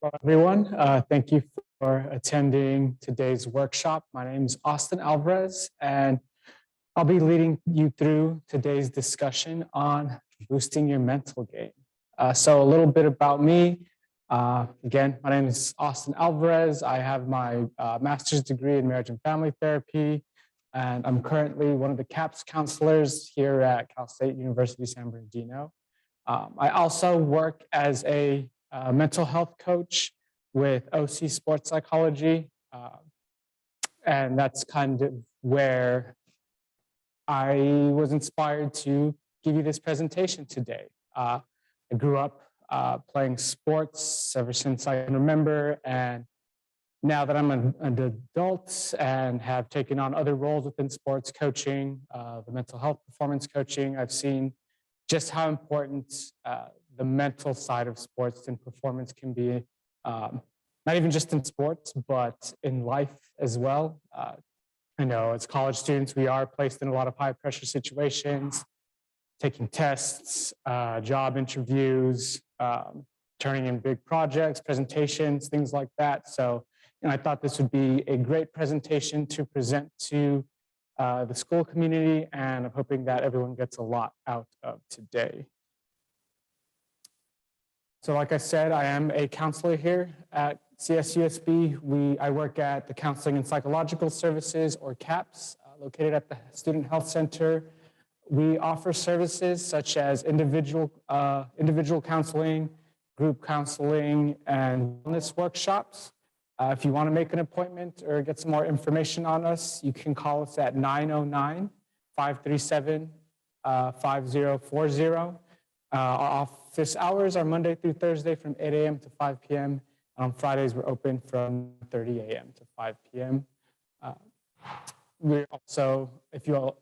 Hello, everyone. Thank you for attending today's workshop. My name is Austin Alvarez, and I'll be leading you through today's discussion on boosting your mental game. So a little bit about me. Again, my name is Austin Alvarez. I have my master's degree in marriage and family therapy, and I'm currently one of the CAPS counselors here at Cal State University San Bernardino. I also work as a mental health coach with OC Sports Psychology, and that's kind of where I was inspired to give you this presentation today. I grew up playing sports ever since I can remember, and now that I'm an adult and have taken on other roles within sports coaching, the mental health performance coaching, I've seen just how important the mental side of sports and performance can be, not even just in sports, but in life as well. I know as college students, we are placed in a lot of high pressure situations, taking tests, job interviews, turning in big projects, presentations, things like that. So I thought this would be a great presentation to present to the school community, and I'm hoping that everyone gets a lot out of today. So like I said, I am a counselor here at CSUSB. I work at the Counseling and Psychological Services, or CAPS, located at the Student Health Center. We offer services such as individual counseling, group counseling, and wellness workshops. If you want to make an appointment or get some more information on us, you can call us at 909-537-5040. Our office hours are Monday through Thursday from 8 a.m. to 5 p.m. On Fridays, we're open from 30 a.m. to 5 p.m. We're also, if you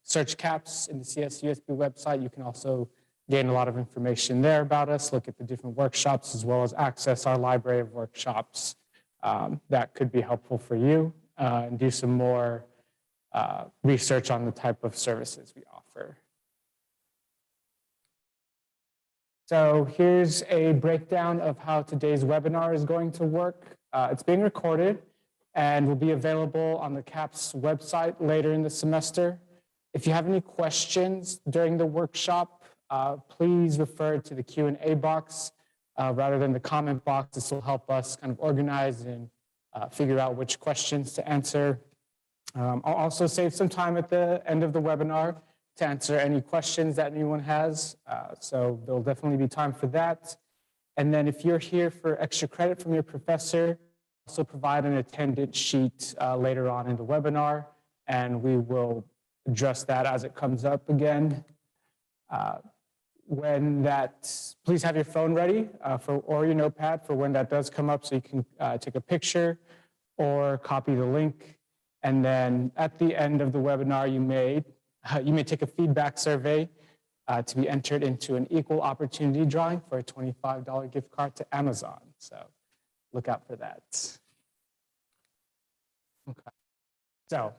search CAPS in the CSUSB website, you can also gain a lot of information there about us, look at the different workshops, as well as access our library of workshops that could be helpful for you, and do some more research on the type of services we offer. So here's a breakdown of how today's webinar is going to work. It's being recorded and will be available on the CAPS website later in the semester. If you have any questions during the workshop, please refer to the Q&A box rather than the comment box. This will help us kind of organize and figure out which questions to answer. I'll also save some time at the end of the webinar to answer any questions that anyone has. So there'll definitely be time for that. And then if you're here for extra credit from your professor, also provide an attendance sheet later on in the webinar, and we will address that as it comes up again. Please have your phone ready or your notepad for when that does come up, so you can take a picture or copy the link. And then at the end of the webinar, you may take a feedback survey to be entered into an equal opportunity drawing for a $25 gift card to Amazon. So look out for that. Okay. So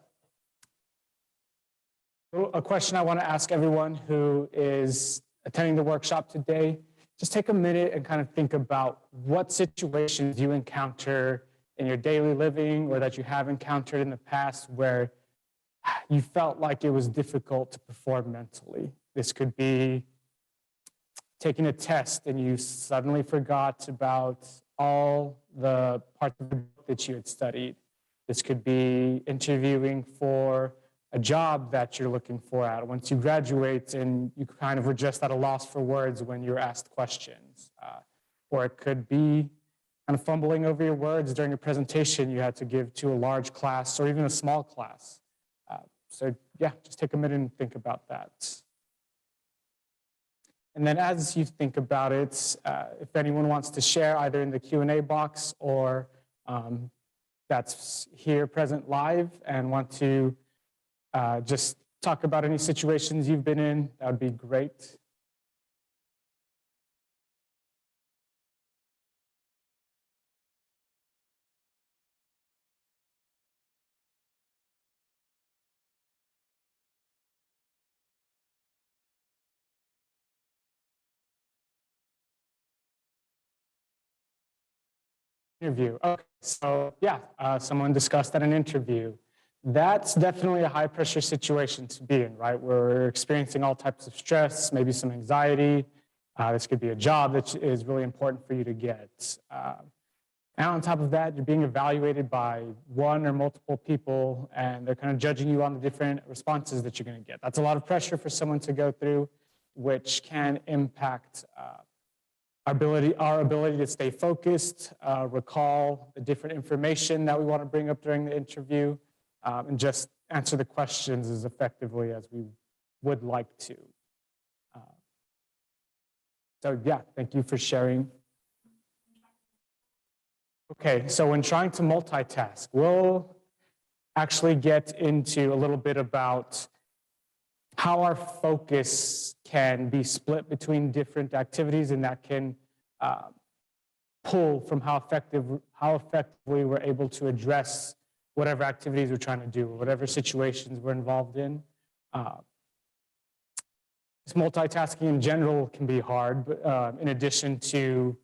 a question I want to ask everyone who is attending the workshop today, just take a minute and kind of think about what situations you encounter in your daily living or that you have encountered in the past where you felt like it was difficult to perform mentally. This could be taking a test and you suddenly forgot about all the parts of the book that you had studied. This could be interviewing for a job that you're looking for once you graduate and you kind of were just at a loss for words when you were asked questions. Or it could be kind of fumbling over your words during a presentation you had to give to a large class or even a small class. So yeah, just take a minute and think about that. And then as you think about it, if anyone wants to share either in the Q&A box or that's here present live and want to just talk about any situations you've been in, that would be great. Interview. Okay, so yeah, someone discussed at an interview. That's definitely a high pressure situation to be in, right? We're experiencing all types of stress, maybe some anxiety. This could be a job that is really important for you to get. And on top of that, you're being evaluated by one or multiple people, and they're kind of judging you on the different responses that you're going to get. That's a lot of pressure for someone to go through, which can impact our ability to stay focused, recall the different information that we want to bring up during the interview, and just answer the questions as effectively as we would like to. So yeah, thank you for sharing. Okay, so when trying to multitask, we'll actually get into a little bit about how our focus can be split between different activities, and that can pull from how effectively we're able to address whatever activities we're trying to do, or whatever situations we're involved in. Multitasking in general can be hard, but in addition to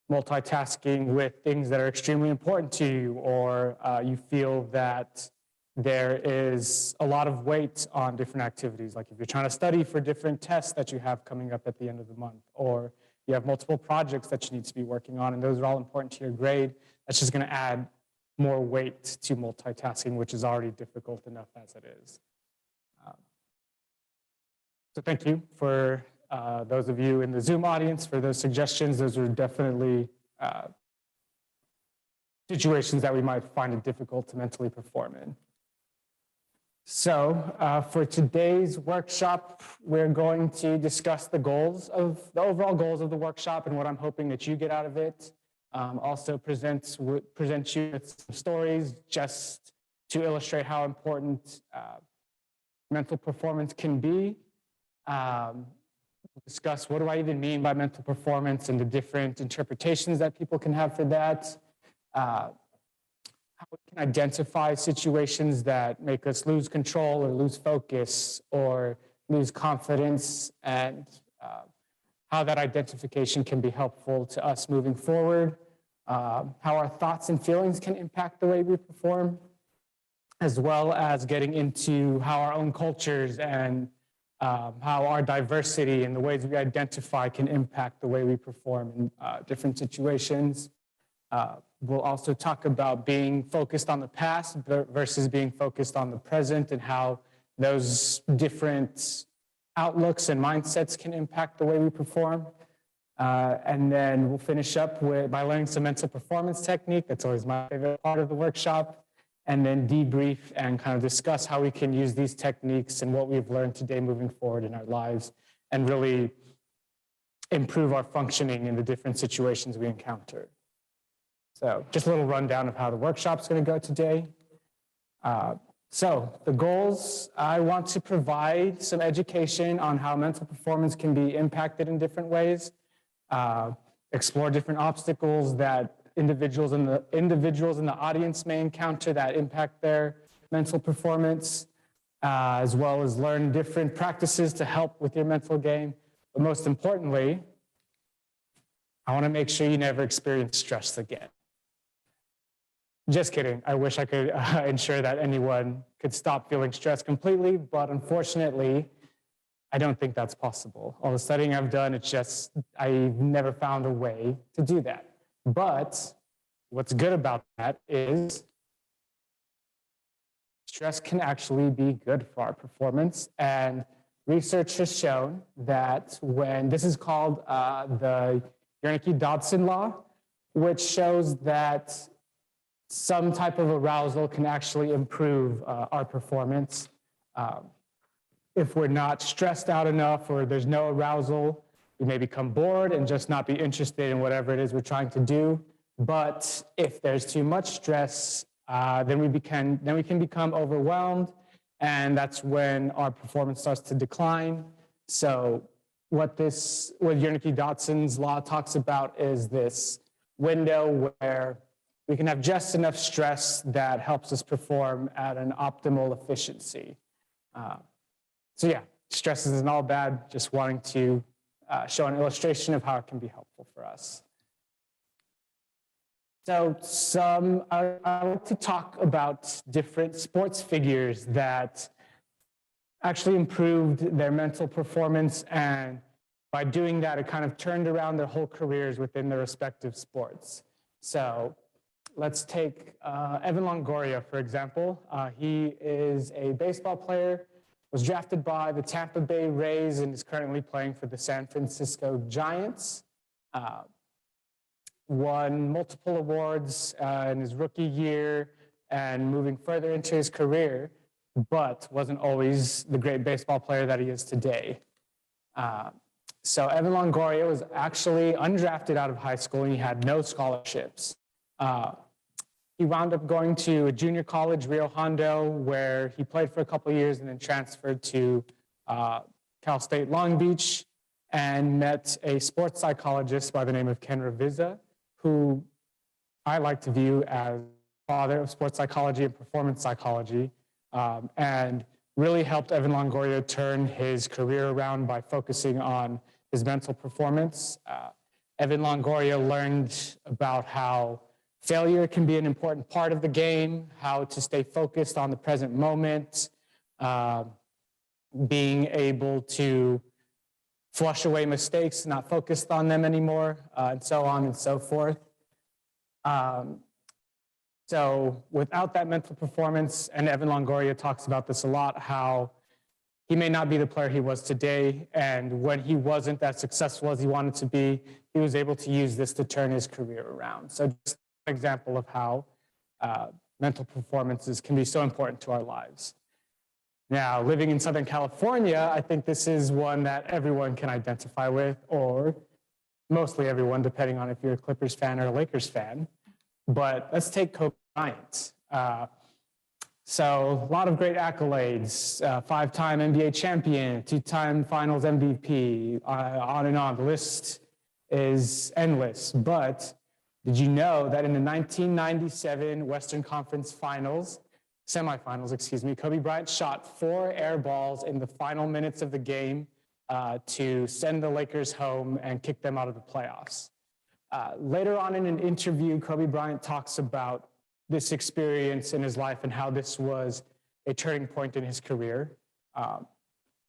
multitasking with things that are extremely important to you, or you feel that there is a lot of weight on different activities, like if you're trying to study for different tests that you have coming up at the end of the month, or you have multiple projects that you need to be working on, and those are all important to your grade, that's just going to add more weight to multitasking, which is already difficult enough as it is. So thank you for those of you in the Zoom audience for those suggestions. Those are definitely situations that we might find it difficult to mentally perform in. So for today's workshop, we're going to discuss the overall goals of the workshop and what I'm hoping that you get out of it. Also present you with some stories just to illustrate how important mental performance can be. We'll discuss what do I even mean by mental performance and the different interpretations that people can have for that. How we can identify situations that make us lose control or lose focus or lose confidence, and how that identification can be helpful to us moving forward. How our thoughts and feelings can impact the way we perform, as well as getting into how our own cultures and how our diversity and the ways we identify can impact the way we perform in different situations. We'll also talk about being focused on the past versus being focused on the present, and how those different outlooks and mindsets can impact the way we perform. And then we'll finish up by learning some mental performance technique. That's always my favorite part of the workshop. And then debrief and kind of discuss how we can use these techniques and what we've learned today moving forward in our lives, and really improve our functioning in the different situations we encounter. So just a little rundown of how the workshop's going to go today. So the goals, I want to provide some education on how mental performance can be impacted in different ways, explore different obstacles that individuals in the audience may encounter that impact their mental performance, as well as learn different practices to help with your mental game. But most importantly, I want to make sure you never experience stress again. Just kidding. I wish I could ensure that anyone could stop feeling stressed completely, but unfortunately, I don't think that's possible. All the studying I've done, I've never found a way to do that. But what's good about that is stress can actually be good for our performance. And research has shown that this is called the Wernicke-Dodson law, which shows that some type of arousal can actually improve our performance. If we're not stressed out enough, or there's no arousal, we may become bored and just not be interested in whatever it is we're trying to do. But if there's too much stress, then we can become overwhelmed, and that's when our performance starts to decline. So what Wernicke-Dodson's law talks about is this window where we can have just enough stress that helps us perform at an optimal efficiency. So yeah, stress isn't all bad, just wanting to show an illustration of how it can be helpful for us. So I like to talk about different sports figures that actually improved their mental performance, and by doing that, it kind of turned around their whole careers within their respective sports. So let's take Evan Longoria, for example. He is a baseball player, was drafted by the Tampa Bay Rays, and is currently playing for the San Francisco Giants. Won multiple awards in his rookie year and moving further into his career, but wasn't always the great baseball player that he is today. So Evan Longoria was actually undrafted out of high school, and he had no scholarships. He wound up going to a junior college, Rio Hondo, where he played for a couple of years and then transferred to Cal State Long Beach and met a sports psychologist by the name of Ken Ravizza, who I like to view as father of sports psychology and performance psychology, and really helped Evan Longoria turn his career around by focusing on his mental performance. Evan Longoria learned about how failure can be an important part of the game, how to stay focused on the present moment, being able to flush away mistakes, not focused on them anymore, and so on and so forth. So without that mental performance, and Evan Longoria talks about this a lot, how he may not be the player he was today, and when he wasn't as successful as he wanted to be, he was able to use this to turn his career around. So just an example of how mental performances can be so important to our lives. Now, living in Southern California, I think this is one that everyone can identify with, or mostly everyone, depending on if you're a Clippers fan or a Lakers fan. But let's take Kobe Bryant. So a lot of great accolades, five-time NBA champion, two-time finals MVP, on and on. The list is endless. But did you know that in the 1997 Western Conference semifinals, Kobe Bryant shot 4 air balls in the final minutes of the game to send the Lakers home and kick them out of the playoffs. Later on in an interview, Kobe Bryant talks about this experience in his life and how this was a turning point in his career.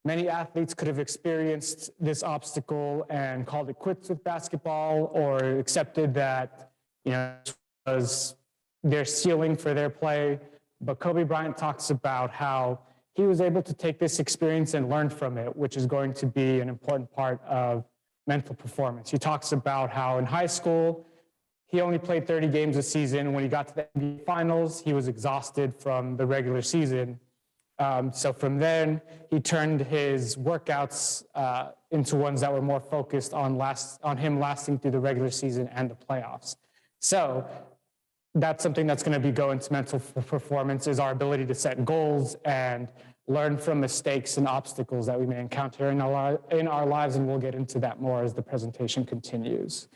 Many athletes could have experienced this obstacle and called it quits with basketball, or accepted that, it was their ceiling for their play. But Kobe Bryant talks about how he was able to take this experience and learn from it, which is going to be an important part of mental performance. He talks about how in high school, he only played 30 games a season. When he got to the NBA Finals, he was exhausted from the regular season. So from then, he turned his workouts into ones that were more focused on him lasting through the regular season and the playoffs. So that's something that's going to be going to mental performance, is our ability to set goals and learn from mistakes and obstacles that we may encounter in our lives, and we'll get into that more as the presentation continues.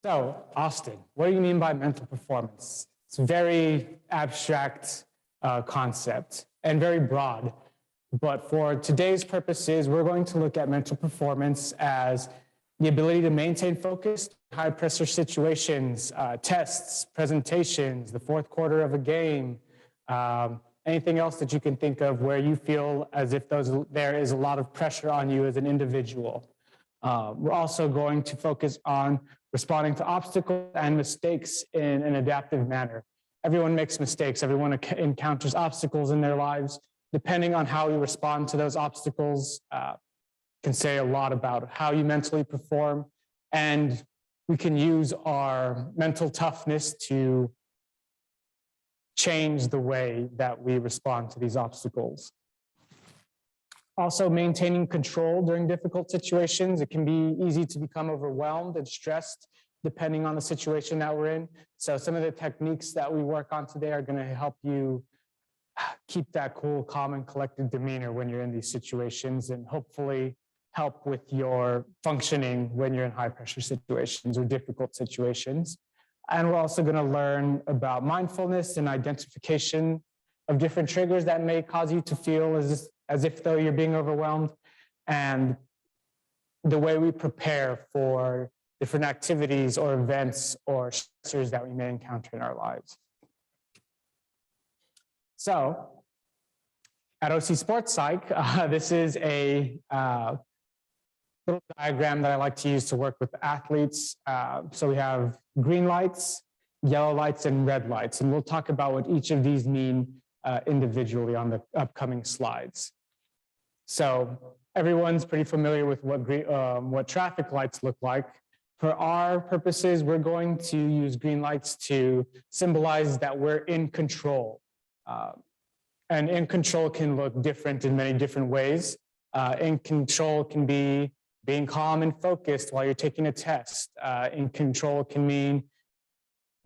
So, Austin, what do you mean by mental performance? It's a very abstract concept and very broad, but for today's purposes, we're going to look at mental performance as the ability to maintain focus, high pressure situations, tests, presentations, the fourth quarter of a game, anything else that you can think of where you feel as if there is a lot of pressure on you as an individual. We're also going to focus on responding to obstacles and mistakes in an adaptive manner. Everyone makes mistakes. Everyone encounters obstacles in their lives. Depending on how you respond to those obstacles, can say a lot about how you mentally perform. And we can use our mental toughness to change the way that we respond to these obstacles. Also, maintaining control during difficult situations. It can be easy to become overwhelmed and stressed depending on the situation that we're in. So some of the techniques that we work on today are going to help you keep that cool, calm, and collected demeanor when you're in these situations, and hopefully help with your functioning when you're in high pressure situations or difficult situations. And we're also going to learn about mindfulness and identification of different triggers that may cause you to feel as if though you're being overwhelmed, and the way we prepare for different activities or events or stressors that we may encounter in our lives. So at OC Sports Psych, this is a little diagram that I like to use to work with athletes. So we have green lights, yellow lights, and red lights. And we'll talk about what each of these mean individually on the upcoming slides. So everyone's pretty familiar with what traffic lights look like. For our purposes, we're going to use green lights to symbolize that we're in control. And in control can look different in many different ways. In control can be being calm and focused while you're taking a test. In control can mean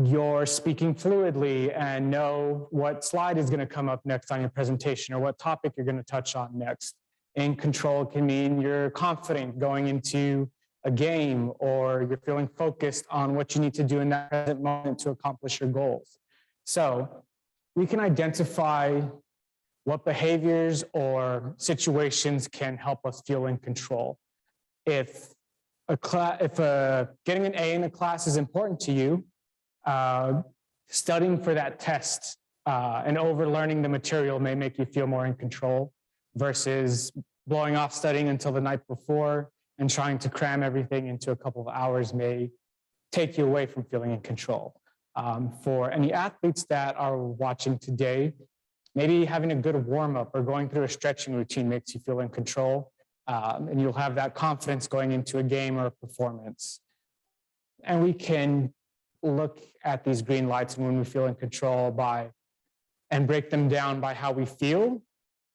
you're speaking fluidly and know what slide is going to come up next on your presentation or what topic you're going to touch on next. In control can mean you're confident going into a game, or you're feeling focused on what you need to do in that present moment to accomplish your goals. So we can identify what behaviors or situations can help us feel in control. If getting an A in a class is important to you, studying for that test and overlearning the material may make you feel more in control versus blowing off studying until the night before and trying to cram everything into a couple of hours may take you away from feeling in control. For any athletes that are watching today, maybe having a good warm-up or going through a stretching routine makes you feel in control, and you'll have that confidence going into a game or a performance. And we can look at these green lights and when we feel in control and break them down by how we feel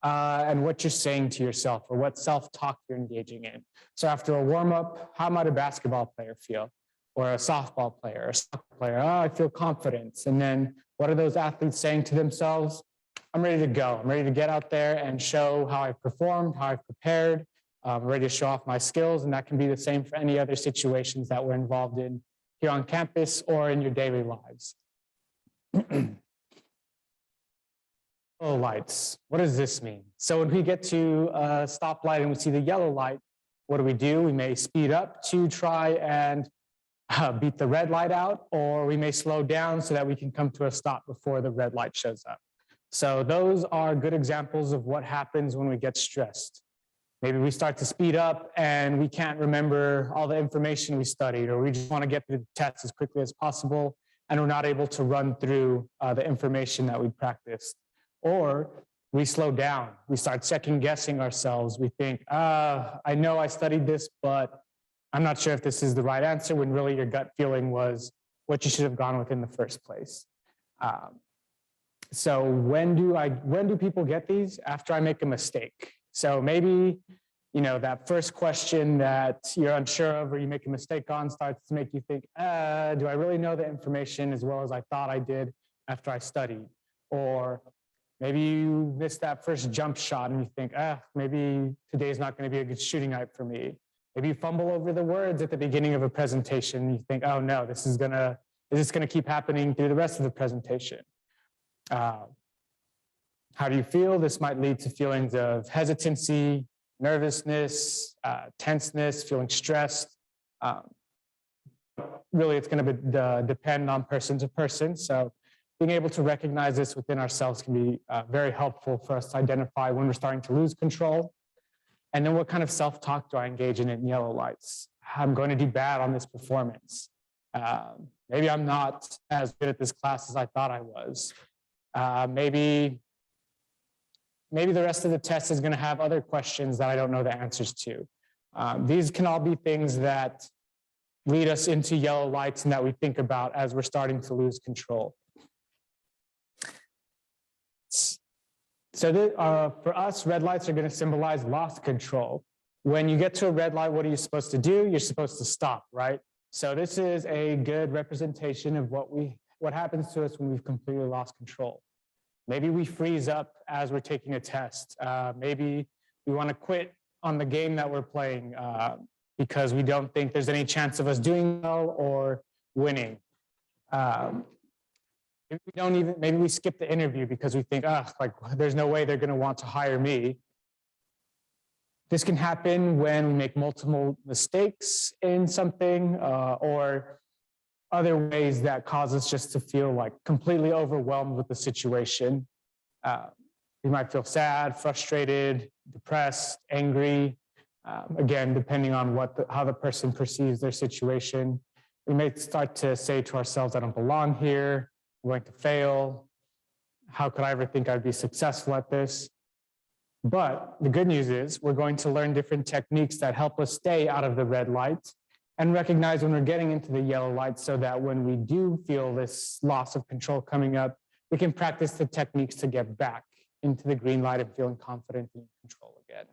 and what you're saying to yourself or what self-talk you're engaging in. So after a warm-up, how might a basketball player feel? Or a softball player, or a soccer player? Oh, I feel confidence. And then what are those athletes saying to themselves? I'm ready to go. I'm ready to get out there and show how I've performed, how I've prepared. I'm ready to show off my skills. And that can be the same for any other situations that we're involved in here on campus or in your daily lives. Yellow lights. What does this mean? So when we get to a stoplight and we see the yellow light, what do? We may speed up to try and beat the red light out, or we may slow down so that we can come to a stop before the red light shows up. So those are good examples of what happens when we get stressed. Maybe we start to speed up and we can't remember all the information we studied, or we just want to get through the test as quickly as possible, and we're not able to run through the information that we practiced. Or we slow down. We start second guessing ourselves. We think, I know I studied this, but I'm not sure if this is the right answer, when really your gut feeling was what you should have gone with in the first place. So when do people get these? After I make a mistake. So maybe, that first question that you're unsure of or you make a mistake on starts to make you think, do I really know the information as well as I thought I did after I studied? Or maybe you missed that first jump shot and you think, maybe today's not going to be a good shooting night for me. Maybe you fumble over the words at the beginning of a presentation and you think, oh no, is this gonna keep happening through the rest of the presentation? How do you feel? This might lead to feelings of hesitancy, nervousness, tenseness, feeling stressed. Really, it's gonna depend on person to person. So being able to recognize this within ourselves can be very helpful for us to identify when we're starting to lose control. And then what kind of self-talk do I engage in yellow lights? I'm going to do bad on this performance. Maybe I'm not as good at this class as I thought I was. Maybe the rest of the test is going to have other questions that I don't know the answers to. These can all be things that lead us into yellow lights and that we think about as we're starting to lose control. So for us, red lights are going to symbolize lost control. When you get to a red light, what are you supposed to do? You're supposed to stop, right? So this is a good representation of what happens to us when we've completely lost control. Maybe we freeze up as we're taking a test. Maybe we want to quit on the game that we're playing because we don't think there's any chance of us doing well or winning. Maybe we skip the interview because we think, there's no way they're going to want to hire me. This can happen when we make multiple mistakes in something or other ways that cause us just to feel like completely overwhelmed with the situation. We might feel sad, frustrated, depressed, angry. Again, depending on how the person perceives their situation. We may start to say to ourselves, I don't belong here, I'm going to fail. How could I ever think I'd be successful at this? But the good news is we're going to learn different techniques that help us stay out of the red light and recognize when we're getting into the yellow light so that when we do feel this loss of control coming up, we can practice the techniques to get back into the green light and feeling confident and in control again.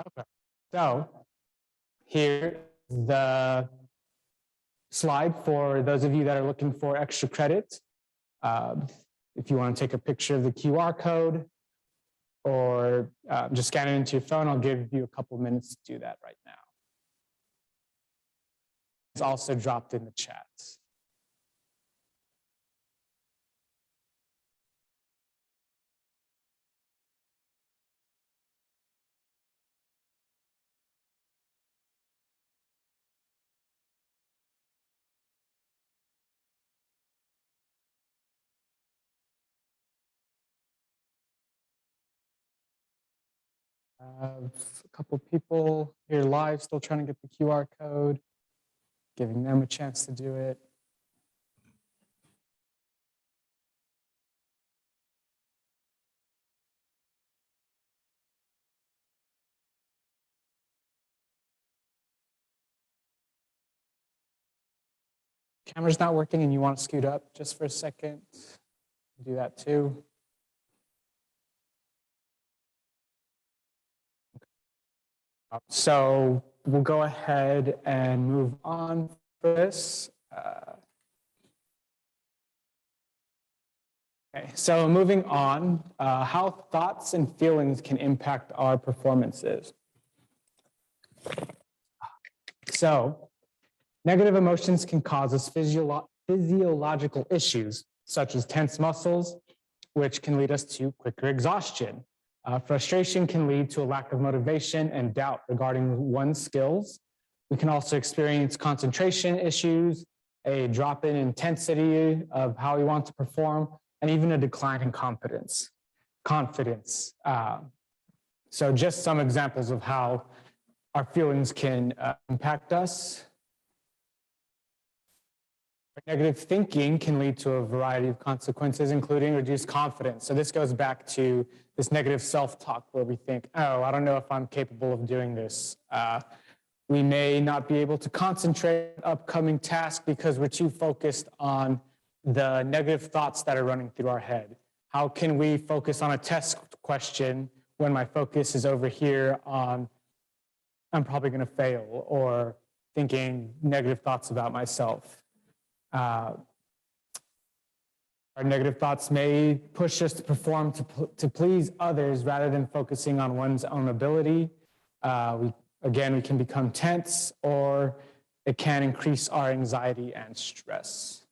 Okay, so here is the slide for those of you that are looking for extra credit. If you want to take a picture of the QR code or just scan it into your phone, I'll give you a couple minutes to do that right now. It's also dropped in the chat. A couple people here live still trying to get the QR code, giving them a chance to do it. Camera's not working and you want to scoot up just for a second, do that too. So we'll go ahead and move on for this. Okay, so moving on, how thoughts and feelings can impact our performances. So negative emotions can cause us physiological issues, such as tense muscles, which can lead us to quicker exhaustion. Frustration can lead to a lack of motivation and doubt regarding one's skills. We can also experience concentration issues, a drop in intensity of how we want to perform, and even a decline in confidence. So just some examples of how our feelings can impact us. Negative thinking can lead to a variety of consequences, including reduced confidence. So this goes back to this negative self-talk where we think, oh, I don't know if I'm capable of doing this. We may not be able to concentrate on upcoming tasks because we're too focused on the negative thoughts that are running through our head. How can we focus on a test question when my focus is over here on, I'm probably going to fail, or thinking negative thoughts about myself? Our negative thoughts may push us to perform to please others rather than focusing on one's own ability. We can become tense, or it can increase our anxiety and stress,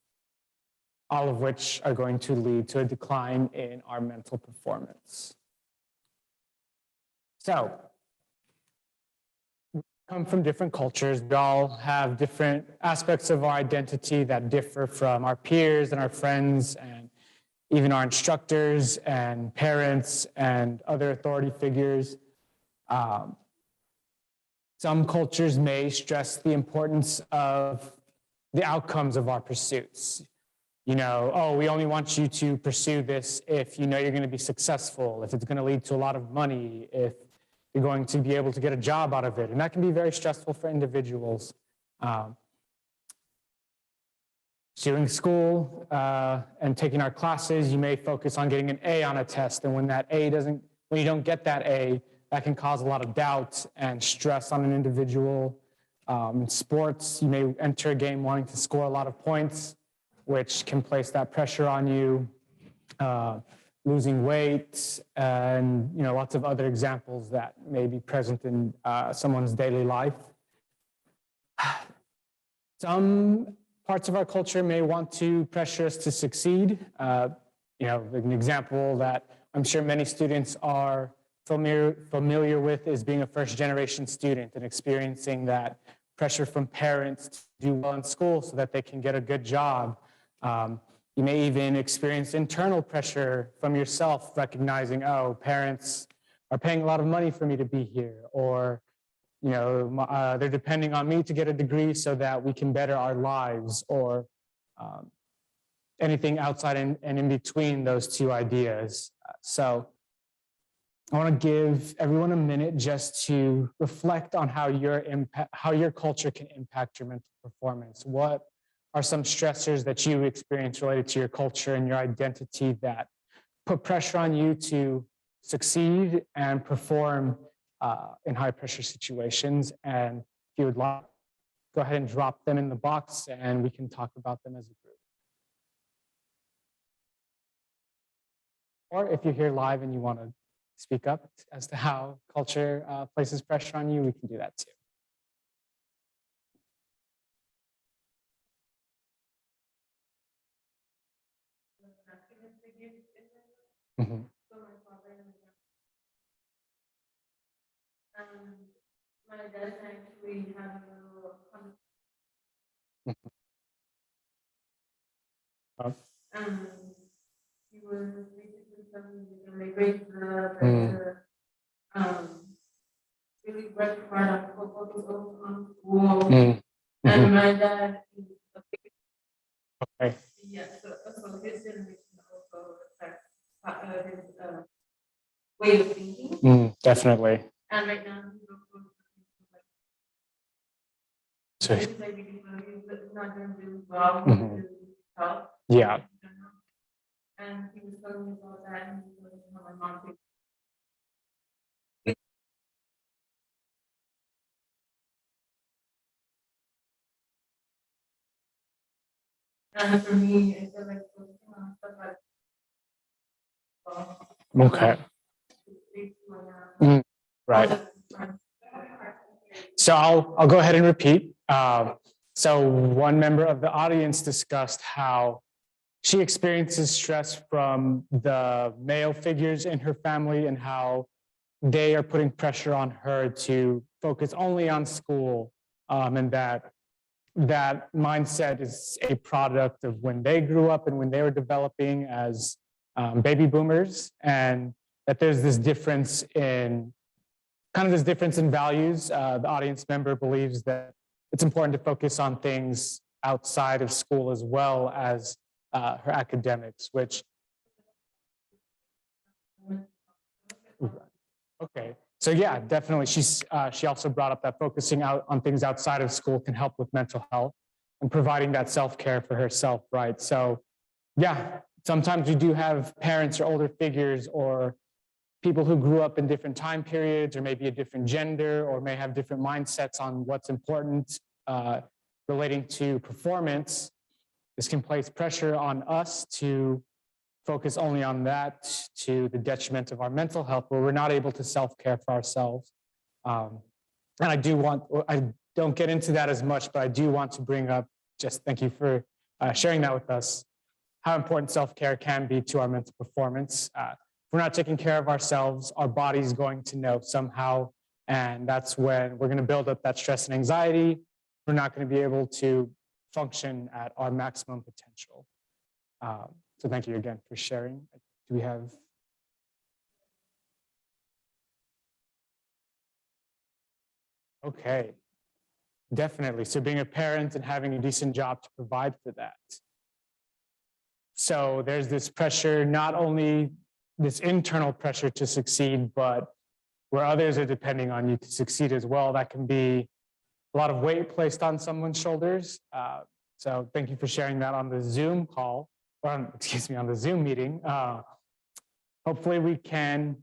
all of which are going to lead to a decline in our mental performance. So, come from different cultures. We all have different aspects of our identity that differ from our peers and our friends and even our instructors and parents and other authority figures. Some cultures may stress the importance of the outcomes of our pursuits. You know, oh, we only want you to pursue this if you know you're going to be successful, if it's going to lead to a lot of money, if you're going to be able to get a job out of it. And that can be very stressful for individuals. During school and taking our classes, you may focus on getting an A on a test. And when you don't get that A, that can cause a lot of doubt and stress on an individual. In sports, you may enter a game wanting to score a lot of points, which can place that pressure on you. Losing weight, and lots of other examples that may be present in someone's daily life. Some parts of our culture may want to pressure us to succeed. An example that I'm sure many students are familiar with is being a first-generation student and experiencing that pressure from parents to do well in school so that they can get a good job. You may even experience internal pressure from yourself, recognizing, oh, parents are paying a lot of money for me to be here, or they're depending on me to get a degree so that we can better our lives, or anything outside and in between those two ideas. So I want to give everyone a minute just to reflect on how your culture can impact your mental performance. What are some stressors that you experience related to your culture and your identity that put pressure on you to succeed and perform in high pressure situations? And if you would like, go ahead and drop them in the box and we can talk about them as a group. Or if you're here live and you want to speak up as to how culture places pressure on you, we can do that too. Mm-hmm. My dad actually had a little he was basically telling me to migrate really work hard on focus on school. And my dad is a big Okay. so his generation also affects his way of thinking. Definitely. And right now he's also So, he's not doing really well with his health. Yeah. And he was telling me about that, and he was telling me how my mom takes. And for me, I feel like stuff like Okay. Right. So I'll go ahead and repeat. So one member of the audience discussed how she experiences stress from the male figures in her family and how they are putting pressure on her to focus only on school, and that mindset is a product of when they grew up and when they were developing as baby boomers, and that there's this difference in values. The audience member believes that it's important to focus on things outside of school as well as her academics, which. Okay, so yeah, definitely. She also brought up that focusing out on things outside of school can help with mental health and providing that self-care for herself, right? So yeah, sometimes we do have parents or older figures or people who grew up in different time periods or maybe a different gender or may have different mindsets on what's important relating to performance. This can place pressure on us to focus only on that to the detriment of our mental health, where we're not able to self-care for ourselves. And I don't get into that as much, but I do want to bring up, just thank you for sharing that with us, how important self-care can be to our mental performance. If we're not taking care of ourselves, our body's going to know somehow, and that's when we're going to build up that stress and anxiety. We're not going to be able to function at our maximum potential. So thank you again for sharing. Do we have? Okay, definitely. So being a parent and having a decent job to provide for that. So there's this pressure, not only this internal pressure to succeed, but where others are depending on you to succeed as well. That can be a lot of weight placed on someone's shoulders. So thank you for sharing that on the Zoom call, or on the Zoom meeting. Hopefully we can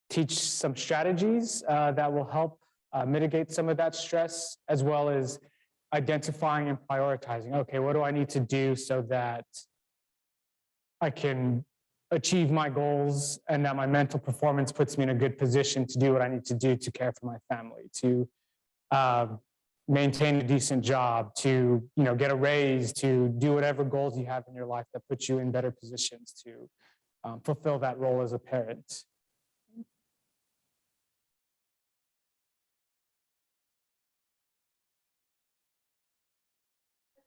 teach some strategies that will help mitigate some of that stress, as well as identifying and prioritizing. Okay, what do I need to do so that I can achieve my goals and that my mental performance puts me in a good position to do what I need to do to care for my family, to maintain a decent job, to get a raise, to do whatever goals you have in your life that puts you in better positions to fulfill that role as a parent.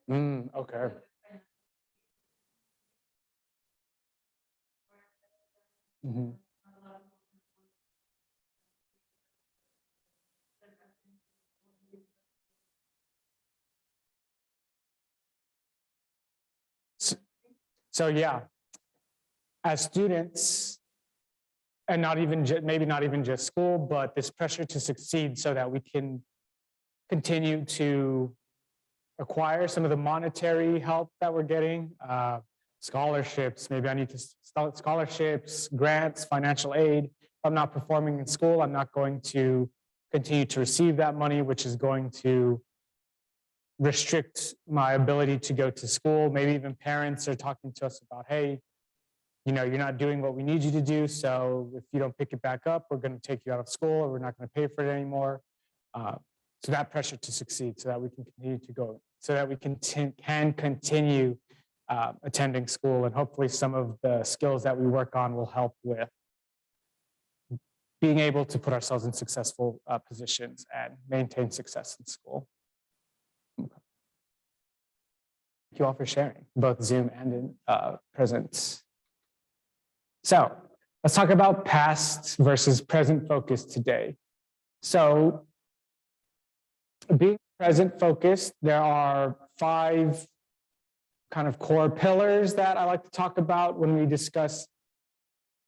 Okay. Mhm. So yeah, as students, and not even maybe not even just school, but this pressure to succeed so that we can continue to acquire some of the monetary help that we're getting, scholarships. Maybe I need to start scholarships, grants, financial aid. If I'm not performing in school, I'm not going to continue to receive that money, which is going to restrict my ability to go to school. Maybe even parents are talking to us about, hey, you're not doing what we need you to do. So if you don't pick it back up, we're going to take you out of school, or we're not going to pay for it anymore. So that pressure to succeed, so that we can continue to go, so that we can continue attending school, and hopefully some of the skills that we work on will help with being able to put ourselves in successful positions and maintain success in school. Okay. Thank you all for sharing, both Zoom and in present. So let's talk about past versus present focus today. So being present focused, there are 5 kind of core pillars that I like to talk about when we discuss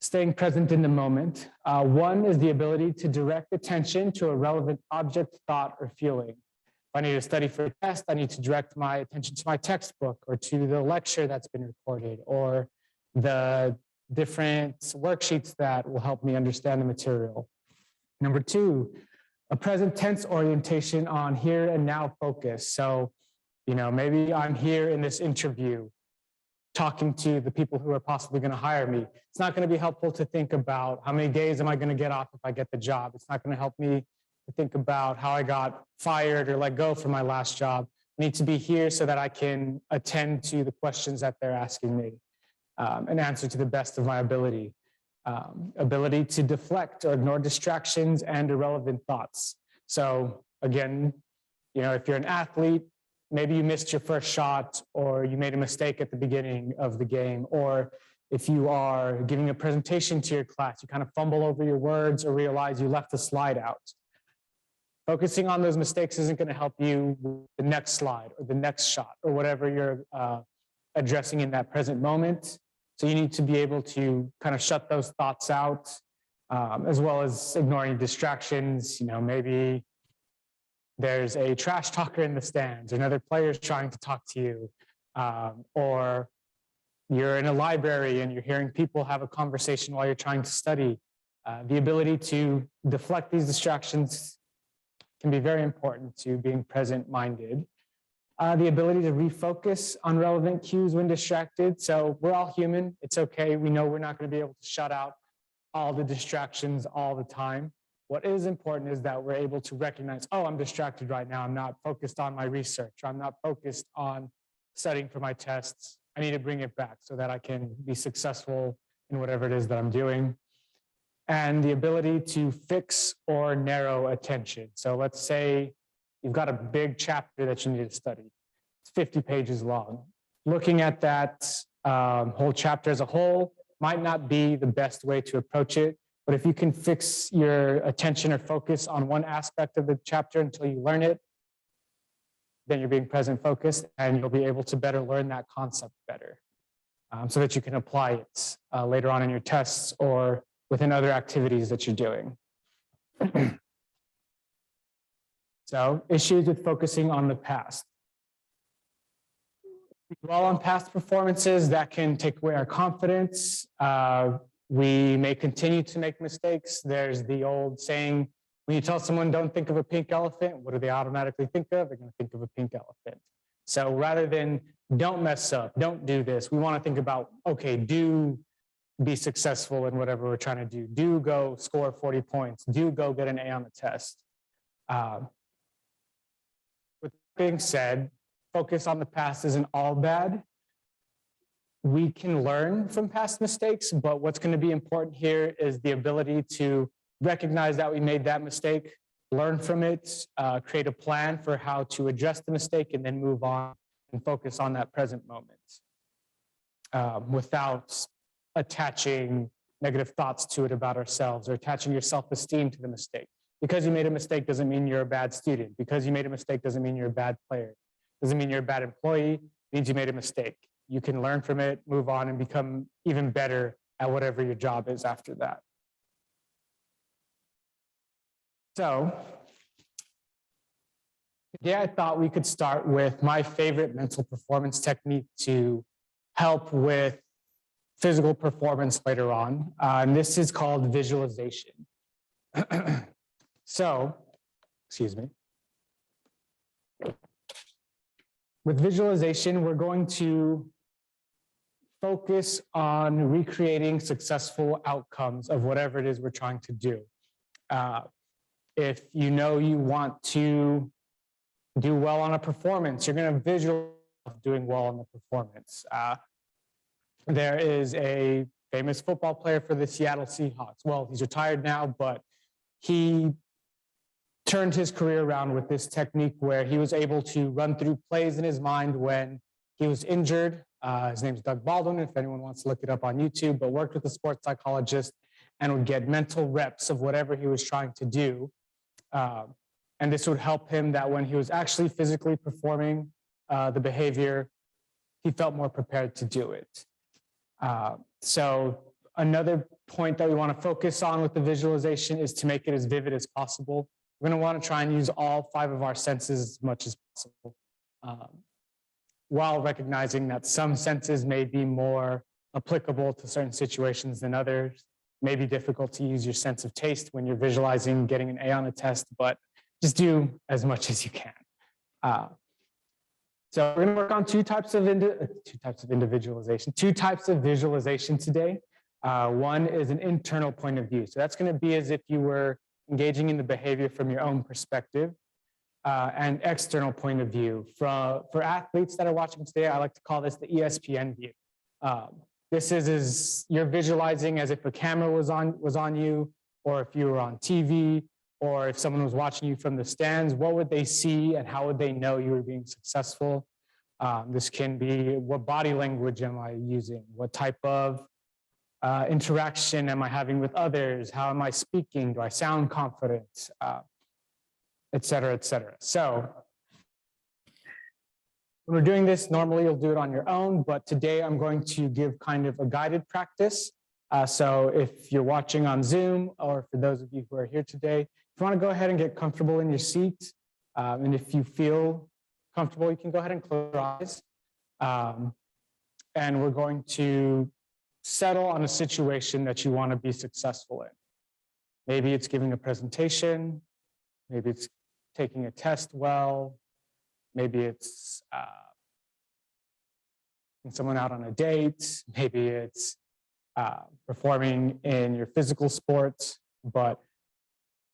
staying present in the moment. One is the ability to direct attention to a relevant object, thought, or feeling. If I need to study for a test, I need to direct my attention to my textbook, or to the lecture that's been recorded, or the different worksheets that will help me understand the material. Number 2, a present tense orientation on here and now focus. So, maybe I'm here in this interview talking to the people who are possibly going to hire me. It's not going to be helpful to think about how many days am I going to get off if I get the job. It's not going to help me to think about how I got fired or let go from my last job. I need to be here so that I can attend to the questions that they're asking me and answer to the best of my ability. Ability to deflect or ignore distractions and irrelevant thoughts. So again, if you're an athlete, maybe you missed your first shot, or you made a mistake at the beginning of the game, or if you are giving a presentation to your class, you kind of fumble over your words or realize you left the slide out. Focusing on those mistakes isn't going to help you with the next slide or the next shot or whatever you're addressing in that present moment. So you need to be able to kind of shut those thoughts out, as well as ignoring distractions. Maybe there's a trash talker in the stands, or another player is trying to talk to you, or you're in a library and you're hearing people have a conversation while you're trying to study. The ability to deflect these distractions can be very important to being present-minded. The ability to refocus on relevant cues when distracted. So we're all human. It's okay. We know we're not going to be able to shut out all the distractions all the time. What is important is that we're able to recognize, oh, I'm distracted right now. I'm not focused on my research. Or I'm not focused on studying for my tests. I need to bring it back so that I can be successful in whatever it is that I'm doing. And the ability to fix or narrow attention. So let's say you've got a big chapter that you need to study. It's 50 pages long. Looking at that whole chapter as a whole might not be the best way to approach it, but if you can fix your attention or focus on one aspect of the chapter until you learn it, then you're being present focused, and you'll be able to better learn that concept better, so that you can apply it later on in your tests or within other activities that you're doing. So, issues with focusing on the past. We dwell on past performances that can take away our confidence. We may continue to make mistakes. There's the old saying, when you tell someone don't think of a pink elephant, what do they automatically think of? They're going to think of a pink elephant. So rather than don't mess up, don't do this, we want to think about, okay, do be successful in whatever we're trying to do. Do go score 40 points. Do go get an A on the test. With that being said, focus on the past isn't all bad. we can learn from past mistakes, but what's going to be important here is the ability to recognize that we made that mistake, learn from it, create a plan for how to address the mistake, and then move on and focus on that present moment without attaching negative thoughts to it about ourselves or attaching your self-esteem to the mistake. Because you made a mistake doesn't mean you're a bad student. Because you made a mistake doesn't mean you're a bad player. Doesn't mean you're a bad employee. It means you made a mistake. You can learn from it, move on, and become even better at whatever your job is after that. So today I thought we could start with my favorite mental performance technique to help with physical performance later on. And this is called visualization. So, excuse me. With visualization, we're going to focus on recreating successful outcomes of whatever it is we're trying to do. If you know you want to do well on a performance, you're going to visualize doing well on the performance. There is a famous football player for the Seattle Seahawks. Well, he's retired now, but he turned his career around with this technique where he was able to run through plays in his mind when he was injured. His name's Doug Baldwin, if anyone wants to look it up on YouTube, but worked with a sports psychologist and would get mental reps of whatever he was trying to do. And this would help him that when he was actually physically performing the behavior, he felt more prepared to do it. So another point that we want to focus on with the visualization is to make it as vivid as possible. We're going to want to try and use all 5 of our senses as much as possible, while recognizing that some senses may be more applicable to certain situations than others. It may be difficult to use your sense of taste when you're visualizing getting an A on a test, but just do as much as you can. So we're going to work on two types of visualization today. One is an internal point of view. So that's going to be as if you were engaging in the behavior from your own perspective, and external point of view. For athletes that are watching today, I like to call this the ESPN view. This is you're visualizing as if a camera was on you, or if you were on TV, or if someone was watching you from the stands. What would they see, and how would they know you were being successful? This can be, what body language am I using? What type of interaction am I having with others? How am I speaking? Do I sound confident? Et cetera, et cetera. So when we're doing this, normally you'll do it on your own, but today I'm going to give kind of a guided practice. So if you're watching on Zoom, or for those of you who are here today, if you want to go ahead and get comfortable in your seat, and if you feel comfortable, you can go ahead and close your eyes. And we're going to settle on a situation that you want to be successful in. Maybe it's giving a presentation. Maybe it's taking a test well. Maybe it's taking someone out on a date. Maybe it's performing in your physical sports. But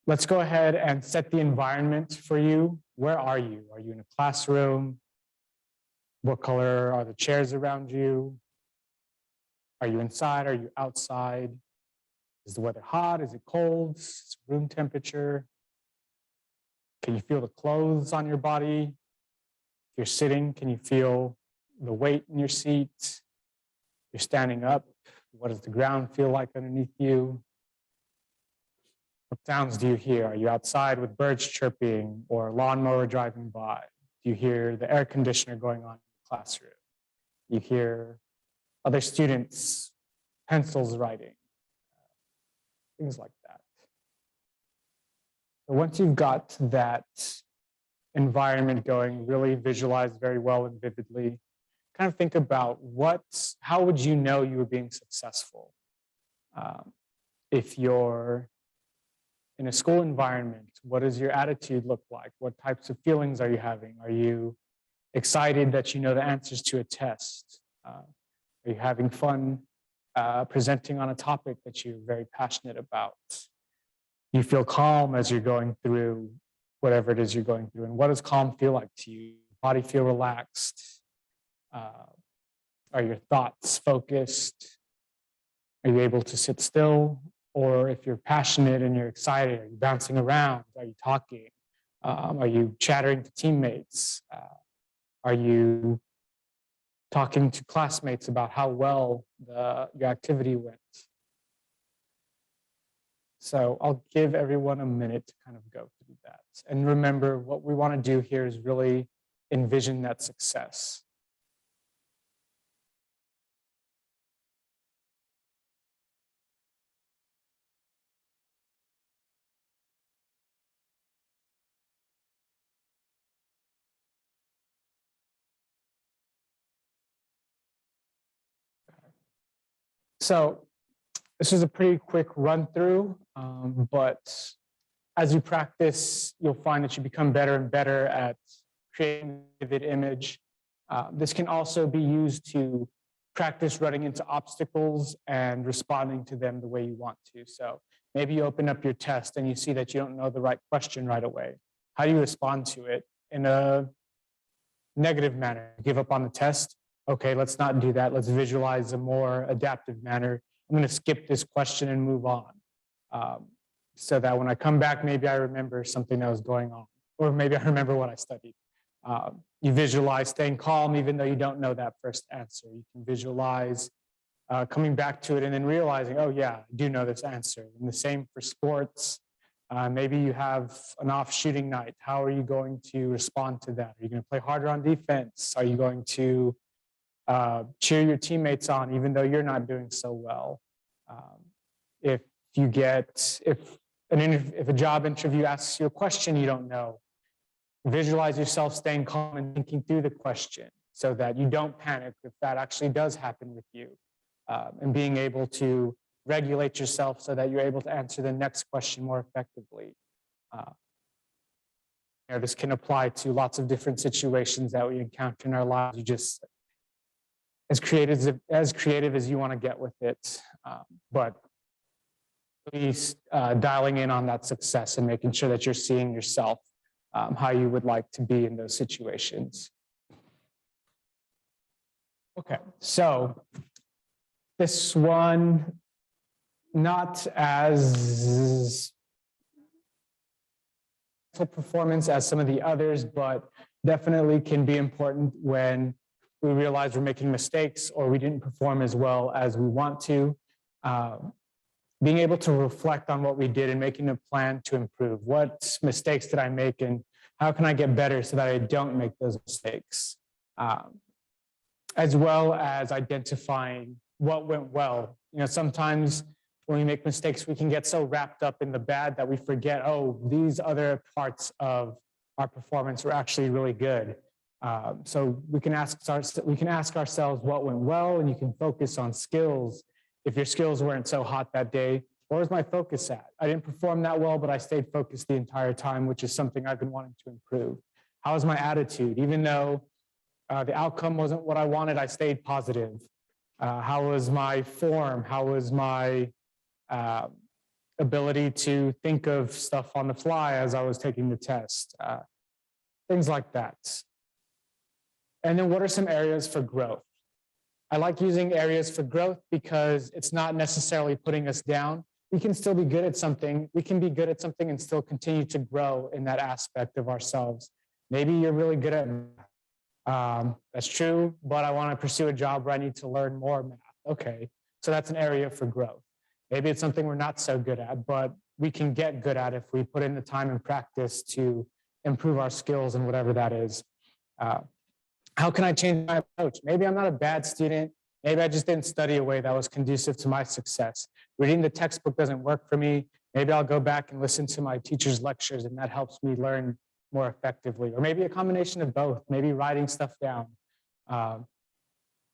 let's go ahead and set the environment for you. Where are you? Are you in a classroom? What color are the chairs around you? Are you inside? Are you outside? Is the weather hot? Is it cold? Is it room temperature? Can you feel the clothes on your body? If you're sitting, can you feel the weight in your seat? You're standing up. What does the ground feel like underneath you? What sounds do you hear? Are you outside with birds chirping or a lawnmower driving by? Do you hear the air conditioner going on in the classroom? You hear other students, pencils writing, things like that. So once you've got that environment going, really visualize very well and vividly, kind of think about how would you know you were being successful? If you're in a school environment, what does your attitude look like? What types of feelings are you having? Are you excited that you know the answers to a test? Are you having fun presenting on a topic that you're very passionate about? You feel calm as you're going through whatever it is you're going through. And what does calm feel like to you? Body feel relaxed? Are your thoughts focused? Are you able to sit still? Or if you're passionate and you're excited, are you bouncing around? Are you talking? Are you chattering to teammates? Are you talking to classmates about how well your activity went? So I'll give everyone a minute to kind of go through that. And remember, what we want to do here is really envision that success. So this is a pretty quick run through, but as you practice, you'll find that you become better and better at creating a vivid image. This can also be used to practice running into obstacles and responding to them the way you want to. So maybe you open up your test and you see that you don't know the right question right away. How do you respond to it? In a negative manner? Give up on the test? Okay, let's not do that. Let's visualize a more adaptive manner. I'm going to skip this question and move on. So that when I come back, maybe I remember something that was going on, or maybe I remember what I studied. You visualize staying calm even though you don't know that first answer. You can visualize coming back to it and then realizing, oh yeah, I do know this answer. And the same for sports. Maybe you have an off shooting night. How are you going to respond to that? Are you going to play harder on defense? Are you going to cheer your teammates on even though you're not doing so well? If a job interview asks you a question you don't know, visualize yourself staying calm and thinking through the question so that you don't panic if that actually does happen with you, and being able to regulate yourself so that you're able to answer the next question more effectively. This can apply to lots of different situations that we encounter in our lives. You just as creative as you want to get with it, but please dialing in on that success and making sure that you're seeing yourself how you would like to be in those situations. Okay, so this one, not as performance as some of the others, but definitely can be important when we realize we're making mistakes or we didn't perform as well as we want to. Being able to reflect on what we did and making a plan to improve. What mistakes did I make and how can I get better so that I don't make those mistakes? As well as identifying what went well. Sometimes when we make mistakes, we can get so wrapped up in the bad that we forget, oh, these other parts of our performance were actually really good. So we can ask ourselves what went well, and you can focus on skills. If your skills weren't so hot that day, where was my focus at? I didn't perform that well, but I stayed focused the entire time, which is something I've been wanting to improve. How was my attitude? Even though the outcome wasn't what I wanted, I stayed positive. How was my form? How was my ability to think of stuff on the fly as I was taking the test? Things like that. And then what are some areas for growth? I like using areas for growth because it's not necessarily putting us down. We can still be good at something. We can be good at something and still continue to grow in that aspect of ourselves. Maybe you're really good at math. That's true, but I want to pursue a job where I need to learn more math. Okay, so that's an area for growth. Maybe it's something we're not so good at, but we can get good at if we put in the time and practice to improve our skills and whatever that is. How can I change my approach? Maybe I'm not a bad student. Maybe I just didn't study a way that was conducive to my success. Reading the textbook doesn't work for me. Maybe I'll go back and listen to my teacher's lectures and that helps me learn more effectively. Or maybe a combination of both, maybe writing stuff down.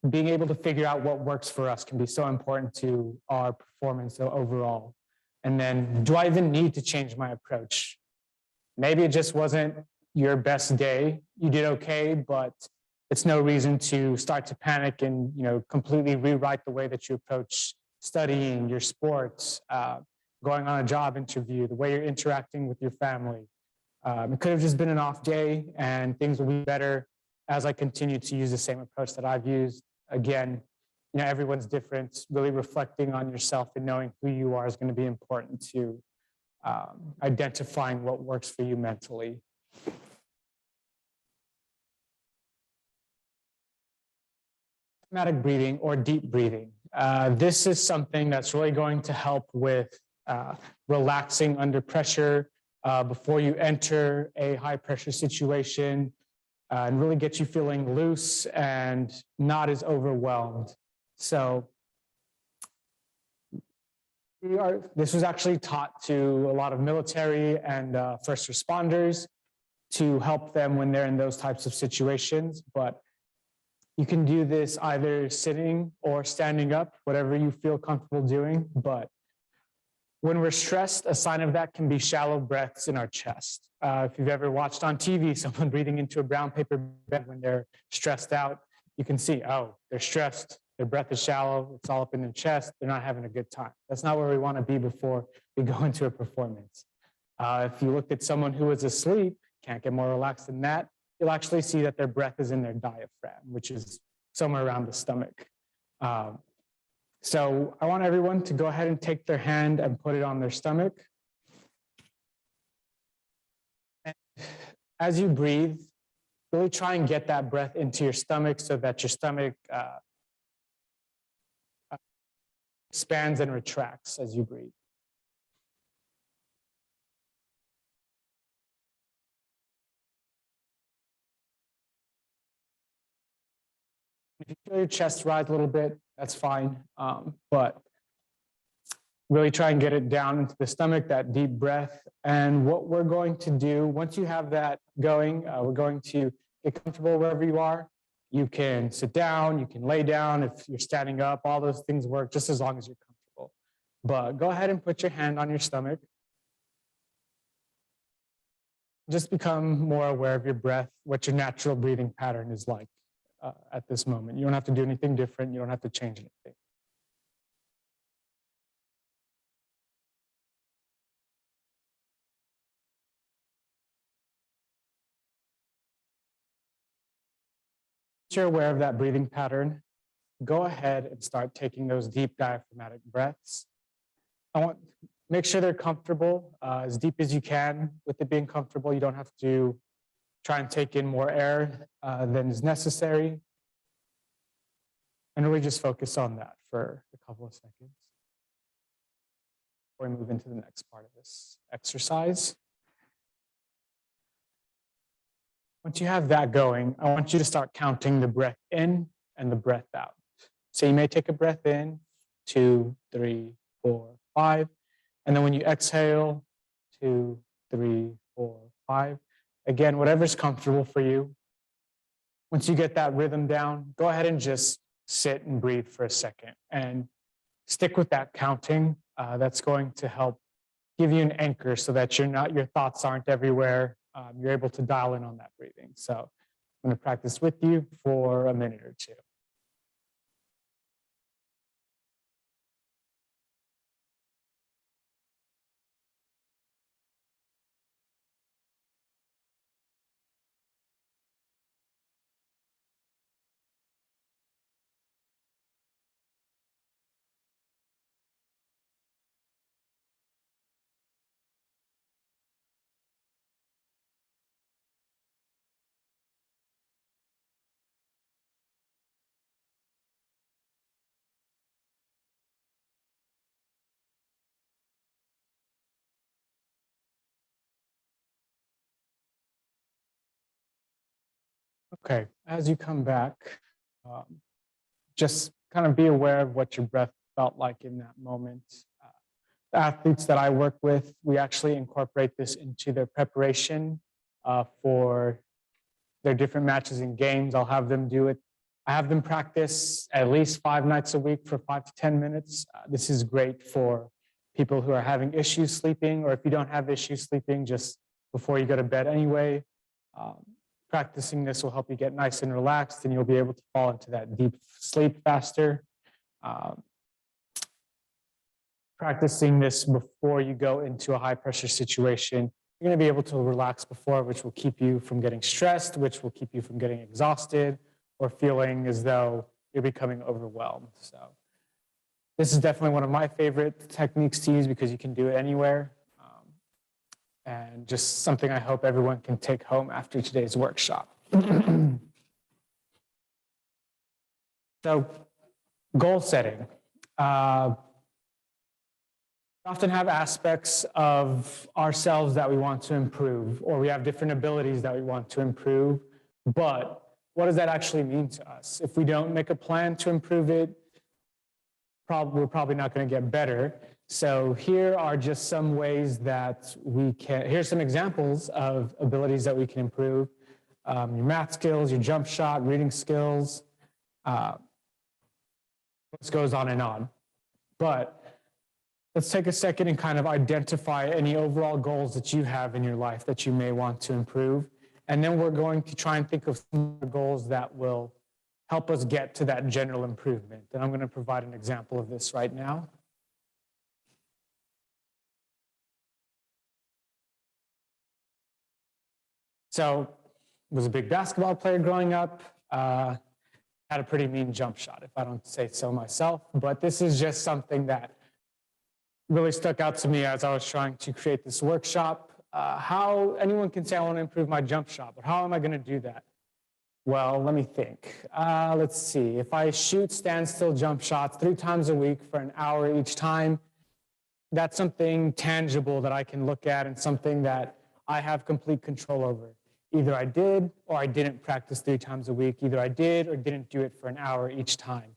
Being able to figure out what works for us can be so important to our performance overall. And then, do I even need to change my approach? Maybe it just wasn't your best day. You did okay, but it's no reason to start to panic and completely rewrite the way that you approach studying, your sports, going on a job interview, the way you're interacting with your family. It could have just been an off day and things will be better as I continue to use the same approach that I've used. again, everyone's different. Really reflecting on yourself and knowing who you are is going to be important to identifying what works for you mentally. Systematic breathing or deep breathing. This is something that's really going to help with relaxing under pressure before you enter a high pressure situation and really get you feeling loose and not as overwhelmed. So this was actually taught to a lot of military and first responders to help them when they're in those types of situations. But you can do this either sitting or standing up, whatever you feel comfortable doing. But when we're stressed, a sign of that can be shallow breaths in our chest. If you've ever watched on TV, someone breathing into a brown paper bag when they're stressed out, you can see, oh, they're stressed. Their breath is shallow. It's all up in their chest. They're not having a good time. That's not where we want to be before we go into a performance. If you looked at someone who was asleep, can't get more relaxed than that, you'll actually see that their breath is in their diaphragm, which is somewhere around the stomach. So I want everyone to go ahead and take their hand and put it on their stomach. And as you breathe, really try and get that breath into your stomach so that your stomach expands and retracts as you breathe. If you feel your chest rise a little bit, that's fine. But really try and get it down into the stomach, that deep breath. And what we're going to do, once you have that going, we're going to get comfortable wherever you are. You can sit down, you can lay down. If you're standing up, all those things work just as long as you're comfortable. But go ahead and put your hand on your stomach. Just become more aware of your breath, what your natural breathing pattern is like at this moment. You don't have to do anything different. You don't have to change anything. Once you're aware of that breathing pattern, go ahead and start taking those deep diaphragmatic breaths. Make sure they're comfortable, as deep as you can. With it being comfortable, you don't have to try and take in more air than is necessary. And really just focus on that for a couple of seconds before we move into the next part of this exercise. Once you have that going, I want you to start counting the breath in and the breath out. So you may take a breath in, 2, 3, 4, 5. And then when you exhale, 2, 3, 4, 5. Again, whatever's comfortable for you. Once you get that rhythm down, go ahead and just sit and breathe for a second and stick with that counting. That's going to help give you an anchor so that your thoughts aren't everywhere. You're able to dial in on that breathing. So I'm going to practice with you for a minute or two. Okay, as you come back, just kind of be aware of what your breath felt like in that moment. The athletes that I work with, we actually incorporate this into their preparation for their different matches and games. I'll have them do it. I have them practice at least 5 nights a week for 5 to 10 minutes. This is great for people who are having issues sleeping, or if you don't have issues sleeping, just before you go to bed anyway. Practicing this will help you get nice and relaxed, and you'll be able to fall into that deep sleep faster. Practicing this before you go into a high pressure situation, you're going to be able to relax before, which will keep you from getting stressed, which will keep you from getting exhausted or feeling as though you're becoming overwhelmed. So this is definitely one of my favorite techniques to use because you can do it anywhere. And just something I hope everyone can take home after today's workshop. So goal setting. We often have aspects of ourselves that we want to improve, or we have different abilities that we want to improve. But what does that actually mean to us? If we don't make a plan to improve it, we're probably not going to get better. So here are just some ways that we can, here's some examples of abilities that we can improve. Your math skills, your jump shot, reading skills. This goes on and on. But let's take a second and kind of identify any overall goals that you have in your life that you may want to improve. And then we're going to try and think of some goals that will help us get to that general improvement. And I'm going to provide an example of this right now. So I was a big basketball player growing up. Had a pretty mean jump shot, if I don't say so myself. But this is just something that really stuck out to me as I was trying to create this workshop. How anyone can say, I want to improve my jump shot, but how am I going to do that? Well, let me think. Let's see. If I shoot standstill jump shots 3 times a week for an hour each time, that's something tangible that I can look at and something that I have complete control over. Either I did or I didn't practice 3 times a week. Either I did or didn't do it for an hour each time.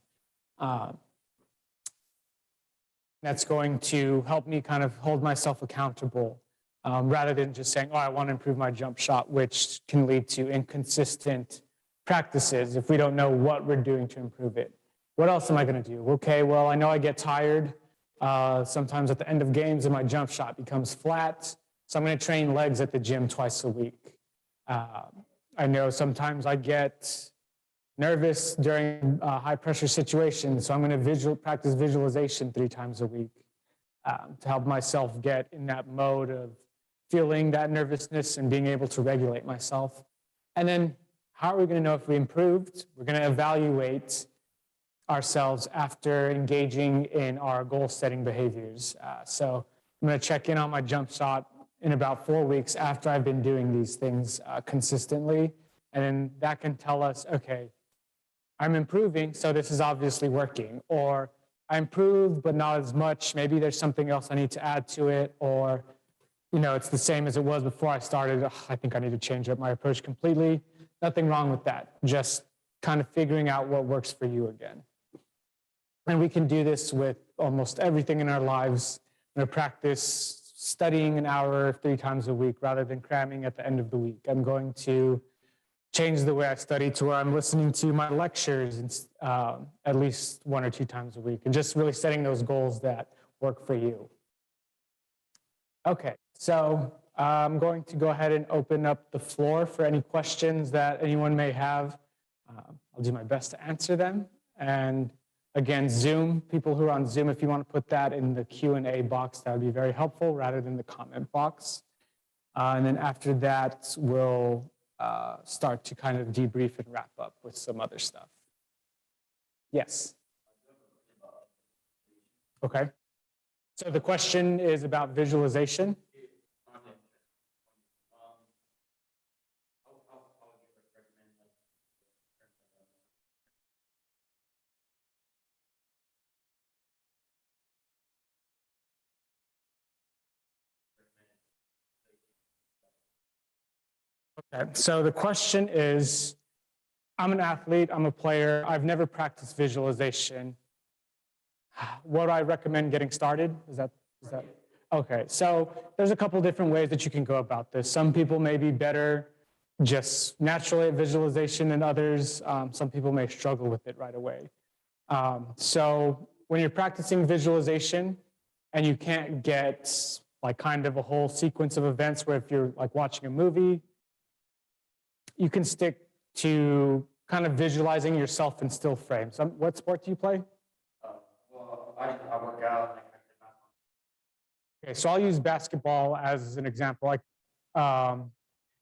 That's going to help me kind of hold myself accountable rather than just saying, oh, I want to improve my jump shot, which can lead to inconsistent practices if we don't know what we're doing to improve it. What else am I going to do? Okay, well, I know I get tired sometimes at the end of games and my jump shot becomes flat. So I'm going to train legs at the gym twice a week. I know sometimes I get nervous during high pressure situations, so I'm going to practice visualization 3 times a week to help myself get in that mode of feeling that nervousness and being able to regulate myself. And then how are we going to know if we improved? We're going to evaluate ourselves after engaging in our goal setting behaviors. So I'm going to check in on my jump shot in about 4 weeks after I've been doing these things consistently. And then that can tell us, okay, I'm improving, so this is obviously working. Or I improved, but not as much. Maybe there's something else I need to add to it. Or, you know, it's the same as it was before I started. Ugh, I think I need to change up my approach completely. Nothing wrong with that. Just kind of figuring out what works for you again. And we can do this with almost everything in our lives. I'm going to practice studying an hour 3 times a week rather than cramming at the end of the week. I'm going to change the way I study to where I'm listening to my lectures at least 1 or 2 times a week, and just really setting those goals that work for you. Okay, so I'm going to go ahead and open up the floor for any questions that anyone may have. I'll do my best to answer them. And again, Zoom, people who are on Zoom, if you want to put that in the Q&A box, that would be very helpful rather than the comment box. And then after that, we'll start to kind of debrief and wrap up with some other stuff. Yes. Okay. So the question is about visualization. Okay, so the question is, I'm an athlete, I'm a player, I've never practiced visualization. What do I recommend getting started? Is that? Okay, so there's a couple different ways that you can go about this. Some people may be better just naturally at visualization than others. Some people may struggle with it right away. So when you're practicing visualization and you can't get like kind of a whole sequence of events where if you're like watching a movie, you can stick to kind of visualizing yourself in still frames. What sport do you play? Well, I work out. Okay, so I'll use basketball as an example.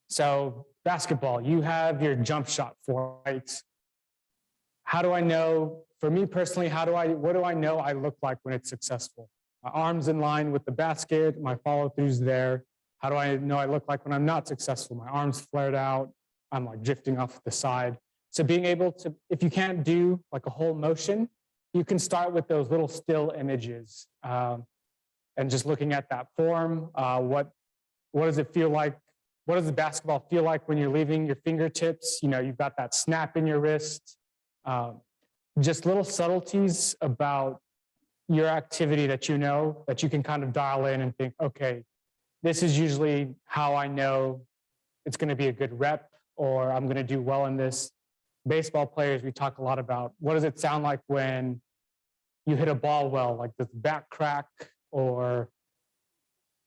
So basketball, you have your jump shot for, right? how do I know, for me personally, what do I know I look like when it's successful? My arms in line with the basket, my follow throughs there. How do I know I look like when I'm not successful? My arms flared out, I'm like drifting off the side. So being able to, if you can't do like a whole motion, you can start with those little still images and just looking at that form. What does it feel like? What does the basketball feel like when you're leaving your fingertips? You know, you've got that snap in your wrist. Just little subtleties about your activity that you know, that you can kind of dial in and think, okay, this is usually how I know it's going to be a good rep or I'm going to do well in this. Baseball players, we talk a lot about what does it sound like when you hit a ball well, like the back crack, or,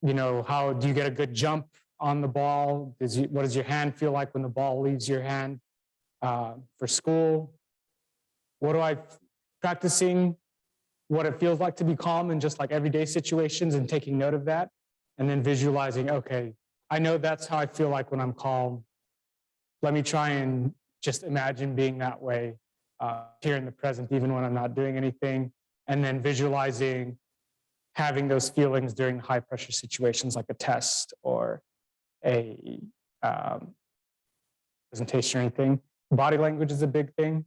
you know, how do you get a good jump on the ball? What does your hand feel like when the ball leaves your hand? For school, practicing what it feels like to be calm in just like everyday situations and taking note of that, and then visualizing, okay, I know that's how I feel like when I'm calm. Let me try and just imagine being that way here in the present, even when I'm not doing anything, and then visualizing having those feelings during high pressure situations like a test or a presentation or anything. Body language is a big thing.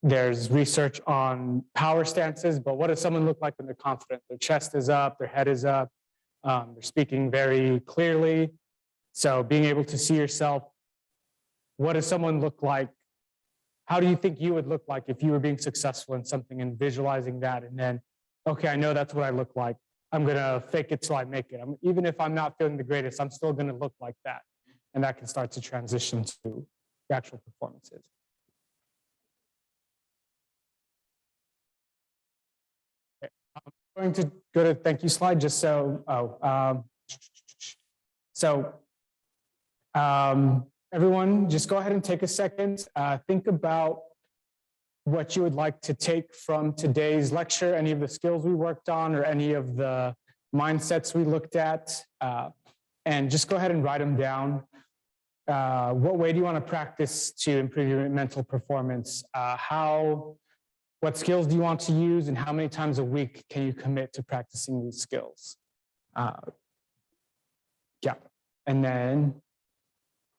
There's research on power stances, but what does someone look like when they're confident? Their chest is up, their head is up, they're speaking very clearly. So being able to see yourself, what does someone look like? How do you think you would look like if you were being successful in something, and visualizing that, and then, okay, I know that's what I look like. I'm gonna fake it till I make it. Even if I'm not feeling the greatest, I'm still gonna look like that. And that can start to transition to the actual performances. Okay. I'm going to go to thank you slide just so, everyone, just go ahead and take a second. Think about what you would like to take from today's lecture, any of the skills we worked on or any of the mindsets we looked at, and just go ahead and write them down. What way do you want to practice to improve your mental performance? What skills do you want to use, and how many times a week can you commit to practicing these skills? Yeah, and then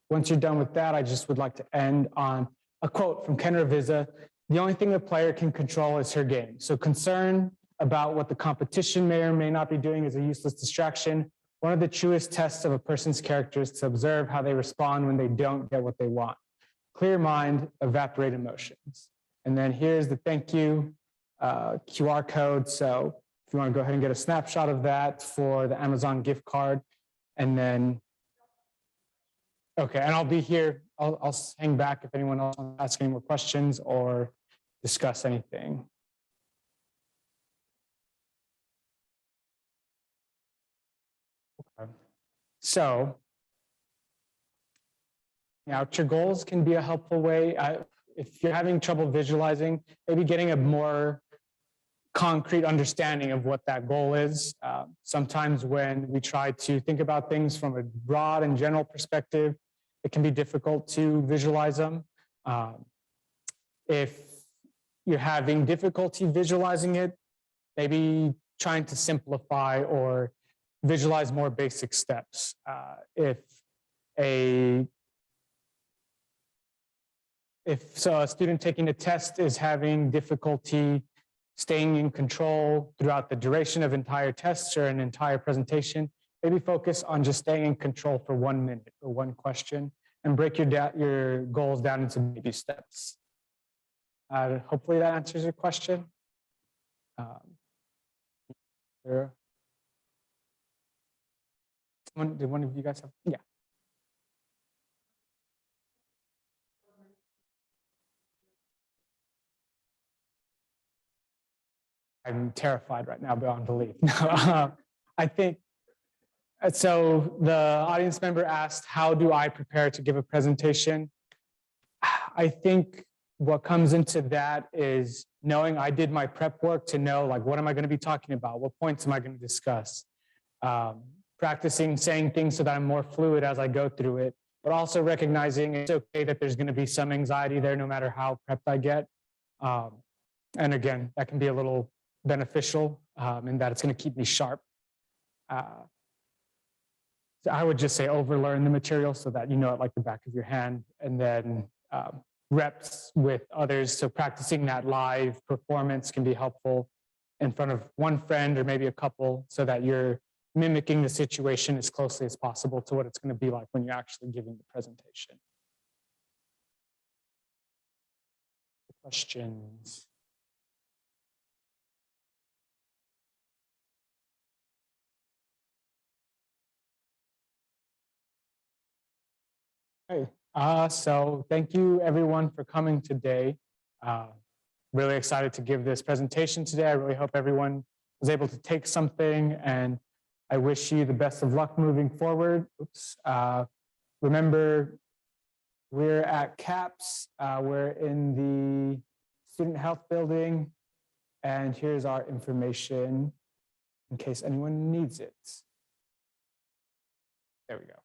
once you're done with that, I just would like to end on a quote from Ken Ravizza. The only thing the player can control is her game. So concern about what the competition may or may not be doing is a useless distraction. One of the truest tests of a person's character is to observe how they respond when they don't get what they want. Clear mind, evaporate emotions. And then here's the thank you QR code. So if you want to go ahead and get a snapshot of that for the Amazon gift card. And then, okay, and I'll be here. I'll hang back if anyone else wants to ask any more questions or discuss anything. Okay. So, out your goals can be a helpful way. If you're having trouble visualizing, maybe getting a more concrete understanding of what that goal is. Sometimes when we try to think about things from a broad and general perspective, it can be difficult to visualize them. If you're having difficulty visualizing it, maybe trying to simplify or visualize more basic steps. If a student taking a test is having difficulty staying in control throughout the duration of entire tests or an entire presentation, maybe focus on just staying in control for 1 minute or one question, and break your goals down into baby steps. Hopefully that answers your question. Did one of you guys have? Yeah. I'm terrified right now beyond belief. I think, so the audience member asked, how do I prepare to give a presentation? I think what comes into that is knowing I did my prep work to know, like, what am I going to be talking about? What points am I going to discuss? Practicing saying things so that I'm more fluid as I go through it. but also recognizing it's okay that there's going to be some anxiety there no matter how prepped I get. And again, that can be a little beneficial in that it's going to keep me sharp. So I would just say overlearn the material so that you know it like the back of your hand, and then reps with others. So practicing that live performance can be helpful in front of one friend or maybe a couple so that you're mimicking the situation as closely as possible to what it's going to be like when you're actually giving the presentation. Questions? Hey, so thank you everyone for coming today. Really excited to give this presentation today. I really hope everyone was able to take something, and I wish you the best of luck moving forward. Oops. Remember, we're at CAPS. We're in the Student Health Building, and here's our information in case anyone needs it. There we go.